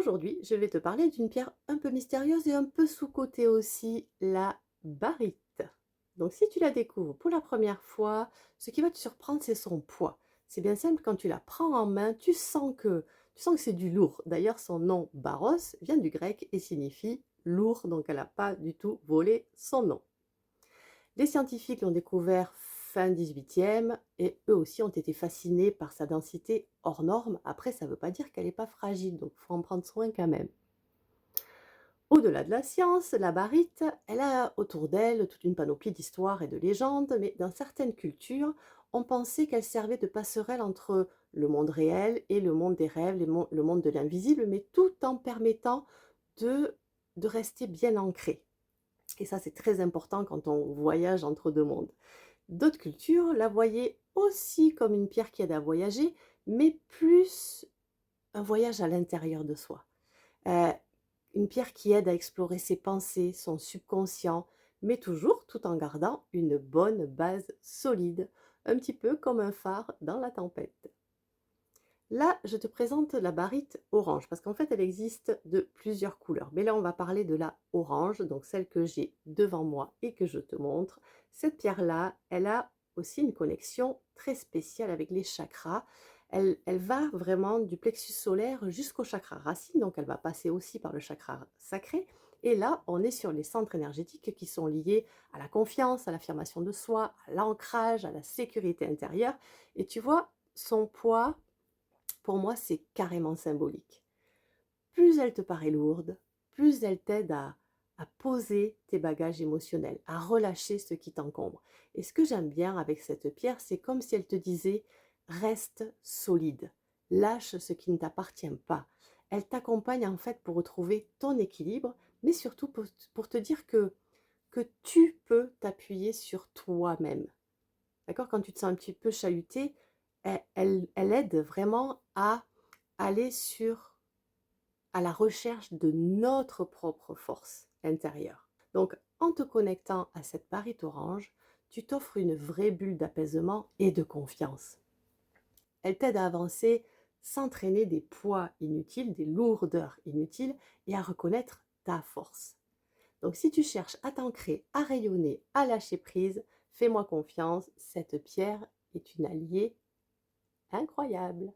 Aujourd'hui, je vais te parler d'une pierre un peu mystérieuse et un peu sous-cotée aussi, la barite. Donc si tu la découvres pour la première fois, ce qui va te surprendre, c'est son poids. C'est bien simple, quand tu la prends en main, tu sens que c'est du lourd. D'ailleurs, son nom baros vient du grec et signifie lourd, donc elle n'a pas du tout volé son nom. Les scientifiques l'ont découvert fin 18e et eux aussi ont été fascinés par sa densité hors norme. Après, ça ne veut pas dire qu'elle n'est pas fragile, donc il faut en prendre soin quand même. Au-delà de la science, la barite, elle a autour d'elle toute une panoplie d'histoires et de légendes, mais dans certaines cultures, on pensait qu'elle servait de passerelle entre le monde réel et le monde des rêves, le monde de l'invisible, mais tout en permettant de, de rester bien ancré. Et ça, c'est très important quand on voyage entre deux mondes. D'autres cultures la voyaient aussi comme une pierre qui aide à voyager, mais plus un voyage à l'intérieur de soi. Euh, une pierre qui aide à explorer ses pensées, son subconscient, mais toujours tout en gardant une bonne base solide, un petit peu comme un phare dans la tempête. Là, je te présente la barite orange, parce qu'en fait, elle existe de plusieurs couleurs. Mais là, on va parler de la orange, donc celle que j'ai devant moi et que je te montre. Cette pierre-là, elle a aussi une connexion très spéciale avec les chakras. Elle va vraiment du plexus solaire jusqu'au chakra racine, donc elle va passer aussi par le chakra sacré. Et là, on est sur les centres énergétiques qui sont liés à la confiance, à l'affirmation de soi, à l'ancrage, à la sécurité intérieure. Et tu vois, son poids, pour moi, c'est carrément symbolique. Plus elle te paraît lourde, plus elle t'aide à poser tes bagages émotionnels, à relâcher ce qui t'encombre. Et ce que j'aime bien avec cette pierre, c'est comme si elle te disait: reste solide, lâche ce qui ne t'appartient pas. Elle t'accompagne en fait pour retrouver ton équilibre, mais surtout pour te dire que tu peux t'appuyer sur toi-même. D'accord? Quand tu te sens un petit peu chahuté, elle aide vraiment à aller à la recherche de notre propre force intérieure. Donc, en te connectant à cette barite orange, tu t'offres une vraie bulle d'apaisement et de confiance. Elle t'aide à avancer sans traîner des poids inutiles, des lourdeurs inutiles, et à reconnaître ta force. Donc, si tu cherches à t'ancrer, à rayonner, à lâcher prise, fais-moi confiance, cette pierre est une alliée incroyable.